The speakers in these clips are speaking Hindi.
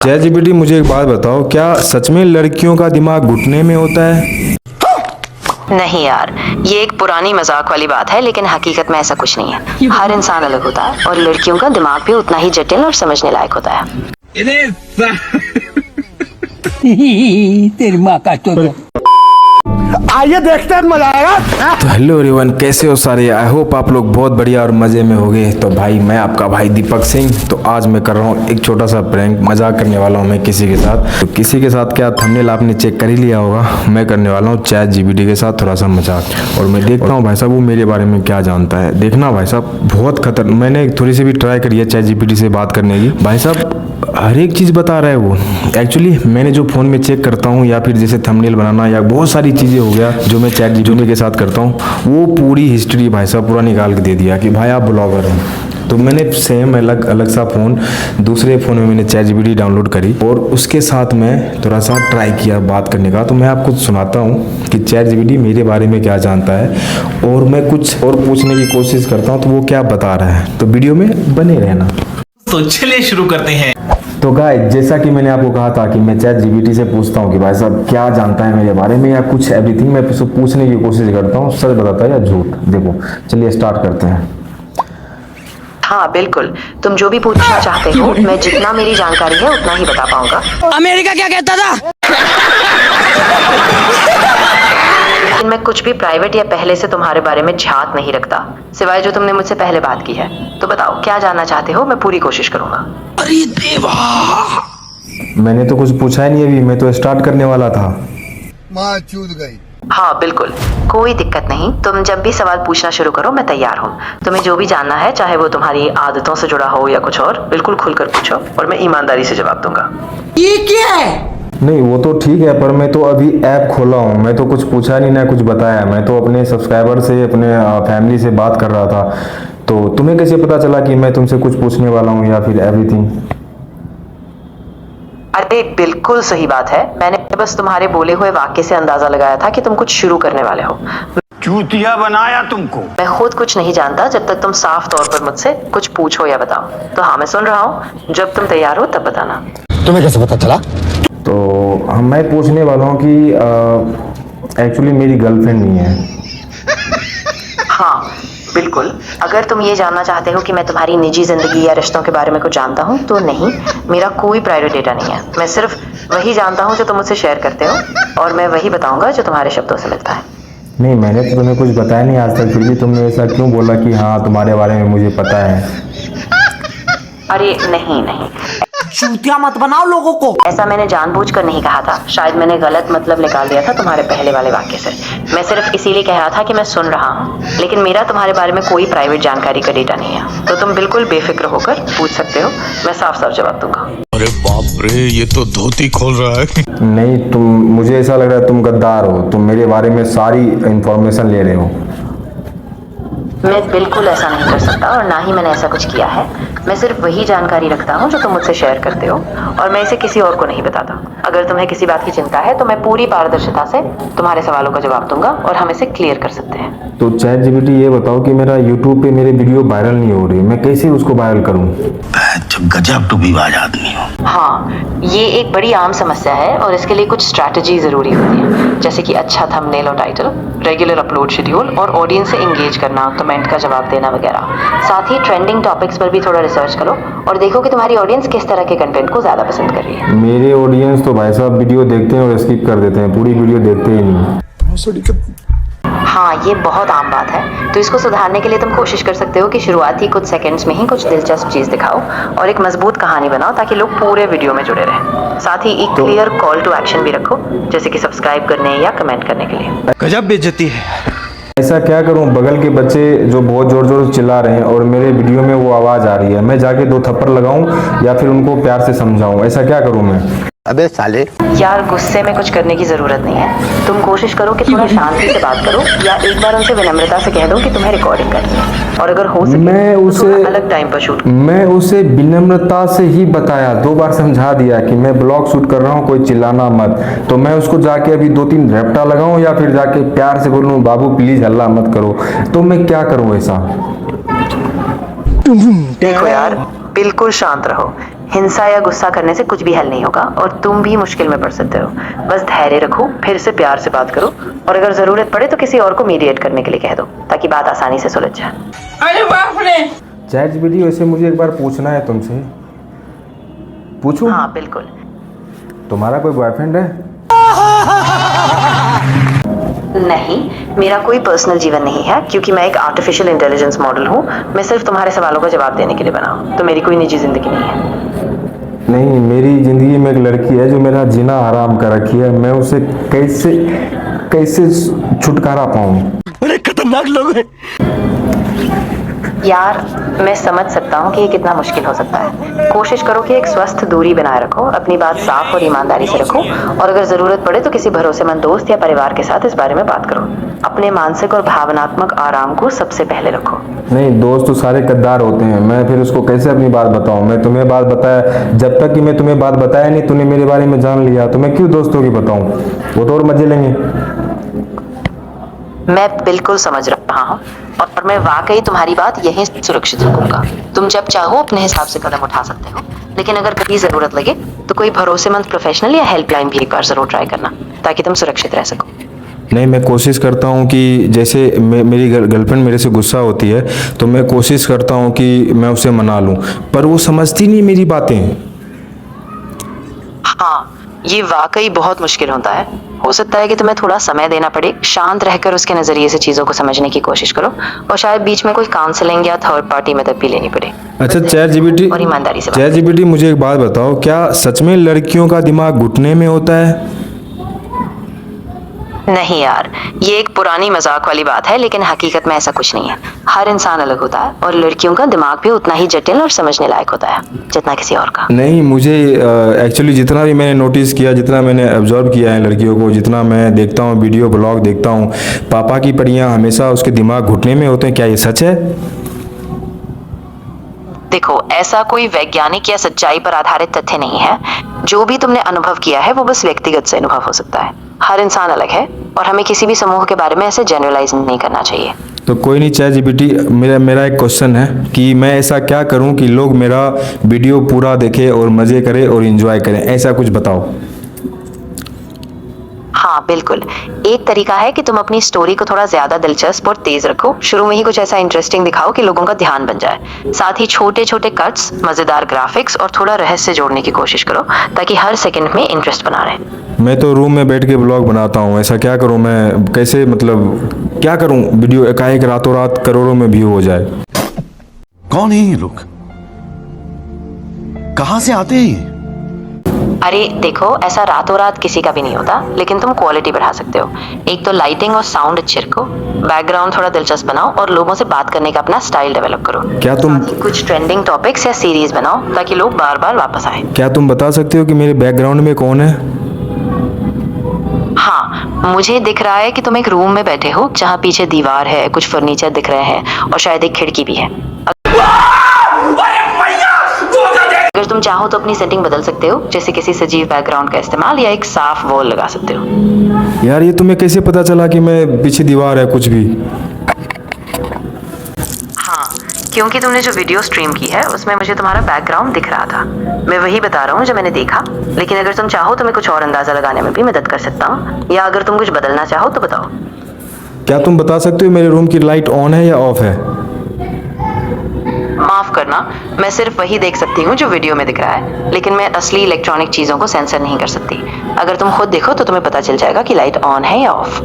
चैट जीपीटी, मुझे एक बात बताओ, क्या सच में लड़कियों का दिमाग घुटने में होता है? नहीं यार, ये एक पुरानी मजाक वाली बात है, लेकिन हकीकत में ऐसा कुछ नहीं है। हर इंसान अलग होता है और लड़कियों का दिमाग भी उतना ही जटिल और समझने लायक होता है। तेरी माँ का चोदो। आइए देखते हैं, मजा आएगा। तो हेलो एवरीवन, कैसे हो सारे? आई होप आप लोग बहुत बढ़िया और मज़े में होंगे। तो भाई, मैं आपका भाई दीपक सिंह। तो आज मैं कर रहा हूँ एक छोटा सा प्रैंक, मजाक करने वाला हूँ मैं किसी के साथ। तो किसी के साथ क्या, थंबनेल आपने चेक कर ही लिया होगा। मैं करने वाला हूँ चैट जीपीटी के साथ थोड़ा सा मजाक, और मैं देखता हूँ भाई साहब वो मेरे बारे में क्या जानता है। देखना भाई साहब, बहुत खतरनाक। मैंने थोड़ी सी भी ट्राई करी है चैट जीपीटी से बात करने की। भाई साहब हर एक चीज़ बता रहा है वो। एक्चुअली मैंने जो फ़ोन में चेक करता हूँ, या फिर जैसे थंबनेल बनाना या बहुत सारी चीज़ें हो गया जो मैं चैट जीपीटी के साथ करता हूँ, वो पूरी हिस्ट्री भाई साहब पूरा निकाल के दे दिया कि भाई आप ब्लॉगर हो। तो मैंने सेम अलग सा फ़ोन, दूसरे फ़ोन में मैंने चैट जीपीटी डाउनलोड करी और उसके साथ मैं थोड़ा सा ट्राई किया बात करने का। तो मैं आपको सुनाता हूँ कि चैट जीपीटी मेरे बारे में क्या जानता है, और मैं कुछ और पूछने की कोशिश करता हूँ तो वो क्या बता रहा है। तो वीडियो में बने रहना। तो चलिए शुरू करते हैं। तो गाइस, जैसा कि मैंने आपको कहा था कि मैं चैट जीपीटी से पूछता हूँ कि भाई साहब क्या जानता है मेरे बारे में, या कुछ एवरीथिंग मैं उससे पूछने की कोशिश करता हूँ, सच बताता है या झूठ। देखो, चलिए स्टार्ट करते हैं। हाँ बिल्कुल, तुम जो भी पूछना चाहते हो, मैं जितना मेरी जानकारी है उतना ही बता पाऊंगा। अमेरिका क्या कहता था? लेकिन मैं कुछ भी प्राइवेट या पहले से तुम्हारे बारे में झांक नहीं रखता, सिवाय जो तुमने मुझसे पहले बात की है। तो बताओ क्या जानना चाहते हो, मैं पूरी कोशिश करूंगा। अरे देवा, मैंने तो कुछ पूछा ही नहीं अभी, मैं तो स्टार्ट करने वाला था। माँ चूद गई। हाँ बिल्कुल, कोई दिक्कत नहीं। तुम जब भी सवाल पूछना शुरू करो, मैं तैयार हूँ। तुम्हें जो भी जानना है, चाहे वो तुम्हारी आदतों से जुड़ा हो या कुछ और, बिल्कुल खुलकर पूछो और मैं ईमानदारी से जवाब दूंगा। ये क्या है? नहीं वो तो ठीक है, पर मैं तो अभी ऐप खोला हूँ, मैं तो कुछ पूछा नहीं ना कुछ बताया। मैं तो अपने सब्सक्राइबर से, अपने फैमिली से बात कर रहा था। तो तुम्हें कैसे पता चला कि मैं तुमसे कुछ पूछने वाला हूँ या फिर एवरीथिंग? अरे बिल्कुल सही बात है, मैंने बस तुम्हारे बोले हुए वाक्य से अंदाजा लगाया था कि तुम कुछ शुरू करने वाले हो। चूतिया बनाया तुमको। मैं खुद कुछ नहीं जानता जब तक तुम साफ तौर पर मुझसे कुछ पूछो या बताओ। तो हाँ, मैं सुन रहा हूँ, जब तुम तैयार हो तब बताना। तुम्हें कैसे पता चला? तो मैं पूछने वाला हूँ कि एक्चुअली मेरी गर्लफ्रेंड नहीं है। हाँ बिल्कुल, अगर तुम ये जानना चाहते हो कि मैं तुम्हारी निजी जिंदगी या रिश्तों के बारे में कुछ जानता हूँ, तो नहीं, मेरा कोई प्राइवेट डेटा नहीं है। मैं सिर्फ वही जानता हूँ जो तुम मुझसे शेयर करते हो, और मैं वही बताऊंगा जो तुम्हारे शब्दों से मिलता है। नहीं, मैंने तो तुम्हें कुछ बताया नहीं आज तक, फिर भी तुमने ऐसा क्यों बोला कि हाँ तुम्हारे बारे में मुझे पता है? अरे नहीं नहीं, चूतिया मत बनाओ लोगों को। ऐसा मैंने जानबूझकर नहीं कहा था। शायद मैंने गलत मतलब निकाल दिया था तुम्हारे पहले वाले वाक्य से। मैं सिर्फ इसीलिए कह रहा था कि मैं सुन रहा हूँ, लेकिन मेरा तुम्हारे बारे में कोई प्राइवेट जानकारी का डेटा नहीं है। तो तुम बिल्कुल बेफिक्र होकर पूछ सकते हो, मैं साफ साफ जवाब दूंगा। अरे बाप रे, ये तो धोती खोल रहा है। नहीं, मुझे ऐसा लग रहा है तुम गद्दार हो, तुम मेरे बारे में सारी इंफॉर्मेशन ले रहे हो। मैं बिल्कुल ऐसा नहीं कर सकता, और ना ही मैंने ऐसा कुछ किया है। मैं सिर्फ वही जानकारी रखता हूँ जो तुम मुझसे शेयर करते हो, और मैं इसे किसी और को नहीं बताता। अगर तुम्हें किसी बात की चिंता है तो मैं पूरी पारदर्शिता से तुम्हारे सवालों का जवाब दूंगा, और हम इसे क्लियर कर सकते हैं। तो चैट जीपीटी, ये बताओ कि मेरा यूट्यूब पे मेरे वीडियो वायरल नहीं हो रही, मैं कैसे उसको वायरल करूँ? गजब टूबीबाज आदमी हो। हाँ, ये एक बड़ी आम समस्या है, और इसके लिए कुछ स्ट्रैटेजी जरूरी होती है, जैसे कि अच्छा थंबनेल और टाइटल, रेगुलर अपलोड शेड्यूल, और ऑडियंस से एंगेज करना, कमेंट का जवाब देना वगैरह। साथ ही ट्रेंडिंग टॉपिक्स पर भी थोड़ा रिसर्च करो और देखो कि तुम्हारी ऑडियंस किस तरह के कंटेंट को ज्यादा पसंद कर रही है। मेरे ऑडियंस तो भाई साहब वीडियो देखते हैं और स्किप कर देते हैं, पूरी वीडियो देखते ही नहीं। हाँ, ये बहुत आम बात है। तो इसको सुधारने के लिए तुम कोशिश कर सकते हो कि शुरुआती कुछ सेकंड्स में ही कुछ दिलचस्प चीज दिखाओ, और एक मजबूत कहानी बनाओ ताकि लोग पूरे वीडियो में जुड़े रहें। साथ ही एक क्लियर कॉल टू एक्शन भी रखो, जैसे कि सब्सक्राइब करने या कमेंट करने के लिए। गजब बेइज्जती है। ऐसा क्या करूं, बगल के बच्चे जो बहुत जोर जोर से चिल्ला रहे हैं और मेरे वीडियो में वो आवाज आ रही है, मैं जाके 2 थप्पड़ लगाऊं या फिर उनको प्यार से समझाऊं? ऐसा क्या करूं मैं? अबे साले। यार गुस्से में कुछ करने की जरूरत नहीं है। तुम कोशिश करो कि थोड़ा शांति से बात करो, या एक बार उनसे विनम्रता से कह दो कि तुम्हें रिकॉर्डिंग करनी है, और अगर हो सके तो थोड़ा अलग टाइम पर शूट। मैं उसे विनम्रता से ही बताया, 2 बार समझा दिया कि मैं ब्लॉग शूट कर रहा हूँ, कोई चिल्लाना मत। तो मैं उसको जाके अभी 2-3 रैप्टा लगाऊं या फिर जाके प्यार से बोलूं बाबू प्लीज हल्ला मत करो? तो मैं क्या करूं ऐसा? देखो यार, बिल्कुल शांत रहो। हिंसा या गुस्सा करने से कुछ भी हल नहीं होगा और तुम भी मुश्किल में पड़ सकते हो। बस धैर्य रखो, फिर से प्यार से बात करो और अगर जरूरत पड़े तो किसी और को मीडिएट करने के लिए कह दो ताकि बात आसानी से सुलझ जाए। अरे बाप रे। चैट जीपीटी, वैसे मुझे एक बार पूछना है तुमसे, पूछूं? हाँ बिल्कुल। तुम्हारा कोई बॉयफ्रेंड है? नहीं, मेरा कोई पर्सनल जीवन नहीं है क्योंकि मैं एक आर्टिफिशियल इंटेलिजेंस मॉडल हूँ। मैं सिर्फ तुम्हारे सवालों का जवाब देने के लिए बना हूँ, तो मेरी कोई निजी जिंदगी नहीं है। नहीं, मेरी ज़िंदगी में एक लड़की है जो मेरा जीना हराम कर रखी है। मैं उसे कैसे कैसे छुटकारा पाऊँ? अरे खतरनाक लोग हैं। यार मैं समझ सकता हूँ कि ये कितना मुश्किल हो सकता है। कोशिश करो कि एक स्वस्थ दूरी बनाए रखो, अपनी बात साफ और ईमानदारी से रखो और अगर जरूरत पड़े तो किसी भरोसेमंद दोस्त या परिवार के साथ इस बारे में बात करो। अपने मानसिक और भावनात्मक आराम को सबसे पहले रखो। नहीं, दोस्त तो सारे गद्दार होते हैं। मैं फिर उसको कैसे अपनी बात बताऊं? मैं तुम्हें बात बताया, जब तक कि मैं तुम्हें बात बताया नहीं, तूने मेरे बारे में जान लिया, तो मैं क्यों दोस्तों की बताऊं? वो तो और मजे लेंगे। मैं बिल्कुल समझ रहा हूँ और मैं वाकई तुम्हारी बात यहीं सुरक्षित रखूंगा। तुम जब चाहो अपने हिसाब से कदम उठा सकते हो, लेकिन अगर कभी जरूरत लगे तो कोई भरोसेमंद प्रोफेशनल या हेल्पलाइन भी एक बार जरूर ट्राई करना ताकि तुम सुरक्षित रह सको। नहीं, मैं कोशिश करता हूँ कि जैसे मेरी गर्लफ्रेंड मेरे से गुस्सा होती है तो मैं कोशिश करता हूँ कि मैं उसे मना लूँ, पर वो समझती नहीं मेरी बातें। हाँ, ये वाकई बहुत मुश्किल होता है। हो सकता है कि तुम्हें थोड़ा समय देना पड़े, शांत रहकर उसके नजरिए से चीजों को समझने की कोशिश करो और शायद बीच में कोई काउंसलिंग या थर्ड पार्टी मदद भी लेनी पड़े। अच्छा चैट जीपीटी, और ईमानदारी से चैट जीपीटी मुझे एक बात बताओ, क्या सच में लड़कियों का दिमाग घुटने में होता है? नहीं यार, ये एक पुरानी मजाक वाली बात है, लेकिन हकीकत में ऐसा कुछ नहीं है। हर इंसान अलग होता है और लड़कियों का दिमाग भी उतना ही जटिल और समझने लायक होता है जितना किसी और का। नहीं, मुझे एक्चुअली जितना भी मैंने नोटिस किया, जितना मैंने ऑब्जर्व किया है लड़कियों को, जितना मैं देखता हूँ वीडियो ब्लॉग देखता हूँ, पापा की पड़ियाँ हमेशा उसके दिमाग घुटने में होते हैं। क्या ये सच है? देखो, ऐसा कोई वैज्ञानिक या सच्चाई पर आधारित तथ्य नहीं है। जो भी तुमने अनुभव किया है वो बस व्यक्तिगत से अनुभव हो सकता है। हर इंसान अलग है और हमें किसी भी समूह के बारे में ऐसे जनरलाइज नहीं करना चाहिए। तो कोई नहीं चैट जीपीटी, मेरा एक क्वेश्चन है कि मैं ऐसा क्या करूं कि लोग मेरा वीडियो पूरा देखें और मज़े करें और एंजॉय करें? ऐसा कुछ बताओ। हाँ बिल्कुल, एक तरीका है कि तुम अपनी स्टोरी को थोड़ा ज्यादा दिलचस्प और तेज रखो। शुरू में ही कुछ ऐसा इंटरेस्टिंग दिखाओ कि लोगों का ध्यान बन जाए। साथ ही छोटे छोटे कट्स, मजेदार ग्राफिक्स और थोड़ा रहस्य जोड़ने की कोशिश करो ताकि हर सेकंड में इंटरेस्ट बना रहे। मैं तो रूम में बैठ के ब्लॉग बनाता हूँ, ऐसा क्या करूँ मैं? कैसे, मतलब क्या करूँ वीडियो एकाएक रातों रात करोड़ों में व्यू हो जाए? कौन है ये लोग? कहां से आते हैं? अरे देखो, ऐसा रातों रात किसी का भी नहीं होता, लेकिन तुम क्वालिटी बढ़ा सकते हो। एक तो लाइटिंग और साउंड अच्छे रखो, बैकग्राउंड थोड़ा दिलचस्प बनाओ और लोगों से बात करने का अपना स्टाइल डेवलप करो। क्या तुम कुछ ट्रेंडिंग टॉपिक्स या सीरीज बनाओ ताकि लोग बार बार वापस आए। क्या तुम बता सकते हो कि मेरे बैकग्राउंड में कौन है? हाँ, मुझे दिख रहा है कि तुम एक रूम में बैठे हो जहाँ पीछे दीवार है, कुछ फर्नीचर दिख रहे हैं और शायद एक खिड़की भी है। अगर तुम चाहो तो अपनी सेटिंग बदल सकते हो, जैसे किसी सजीव बैकग्राउंड का इस्तेमाल या एक साफ वॉल लगा सकते हो। यार ये तुम्हें कैसे पता चला कि मैं पीछे दीवार है कुछ भी? हाँ, क्योंकि तुमने जो वीडियो स्ट्रीम की है उसमें मुझे तुम्हारा बैकग्राउंड दिख रहा था। मैं वही बता रहा हूँ जो मैंने देखा, लेकिन अगर तुम चाहो तो मैं कुछ और अंदाजा लगाने में भी मदद कर सकता हूँ, या अगर तुम कुछ बदलना चाहो तो बताओ। क्या तुम बता सकते हो मेरे रूम की लाइट ऑन है या ऑफ है? माफ करना, मैं सिर्फ वही देख सकती हूँ जो वीडियो में दिख रहा है, लेकिन मैं असली इलेक्ट्रॉनिक चीजों को सेंसर नहीं कर सकती। अगर तुम खुद देखो तो तुम्हें पता चल जाएगा कि लाइट ऑन है या ऑफ।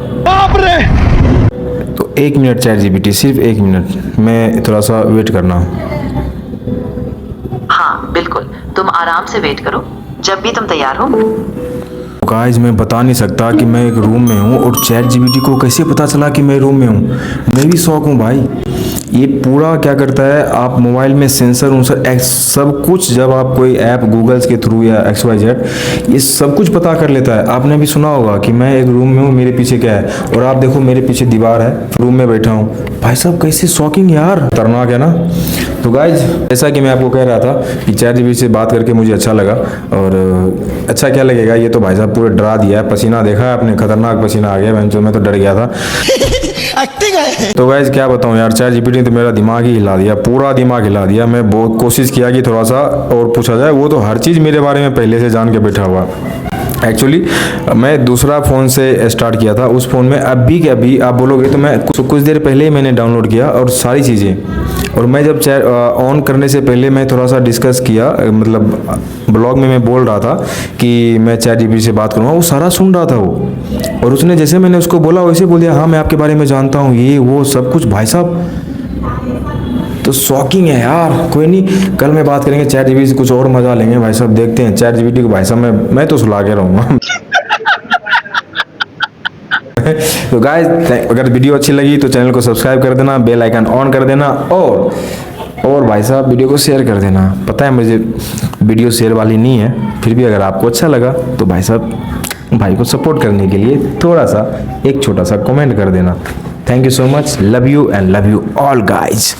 तो 1 मिनट चैट जीपीटी, सिर्फ 1 मिनट, मैं थोड़ा सा वेट करना। हाँ बिल्कुल, तुम आराम से वेट करो, जब भी तुम तैयार हो। गाइस, मैं बता नहीं सकता कि मैं एक रूम में हूँ और चैट जीपीटी को कैसे पता चला कि मैं रूम में हूँ। मैं भी शौक हूँ भाई। ये पूरा क्या करता है, आप मोबाइल में सेंसर उनसर सब कुछ, जब आप कोई ऐप गूगल्स के थ्रू या XYZ, ये सब कुछ पता कर लेता है। आपने भी सुना होगा कि मैं एक रूम में हूँ, मेरे पीछे क्या है, और आप देखो मेरे पीछे दीवार है, रूम में बैठा हूँ। भाई साहब कैसे शॉकिंग यार, खतरनाक है ना? तो गाइज, जैसा कि मैं आपको कह रहा था कि चैट जीपीटी से बात करके मुझे अच्छा लगा। और अच्छा क्या लगेगा, ये तो भाई साहब पूरे डरा दिया है। पसीना देखा है आपने? खतरनाक पसीना आ गया, मैं तो डर गया था। एक्टिंग है। तो गाइस क्या बताऊं यार, चैट जीपीटी ने तो मेरा दिमाग ही हिला दिया, पूरा दिमाग हिला दिया। मैं बहुत कोशिश किया कि थोड़ा सा और पूछा जाए, वो तो हर चीज़ मेरे बारे में पहले से जान के बैठा हुआ। एक्चुअली मैं दूसरा फ़ोन से स्टार्ट किया था, उस फ़ोन में अभी के अभी आप बोलोगे तो मैं कुछ देर पहले ही मैंने डाउनलोड किया और सारी चीज़ें। और मैं जब चैट ऑन करने से पहले मैं थोड़ा सा डिस्कस किया, मतलब ब्लॉग में मैं बोल रहा था कि मैं चैट जीपीटी से बात करूँगा, वो सारा सुन रहा था वो। और उसने जैसे मैंने उसको बोला वैसे बोल दिया, हाँ मैं आपके बारे में जानता हूँ, ये वो सब कुछ। भाई साहब तो शॉकिंग है यार। कोई नहीं, कल मैं बात करेंगे चैट जीपीटी से, कुछ और मजा लेंगे भाई साहब। देखते हैं चैट जीपीटी को भाई साहब, मैं तो सुला के रहूँगा। तो गाइस अगर वीडियो अच्छी लगी तो चैनल को सब्सक्राइब कर देना, बेल आइकन ऑन कर देना, और भाई साहब वीडियो को शेयर कर देना। पता है मुझे वीडियो शेयर वाली नहीं है, फिर भी अगर आपको अच्छा लगा तो भाई साहब भाई को सपोर्ट करने के लिए थोड़ा सा एक छोटा सा कमेंट कर देना। Thank you so much, love you and love you all guys.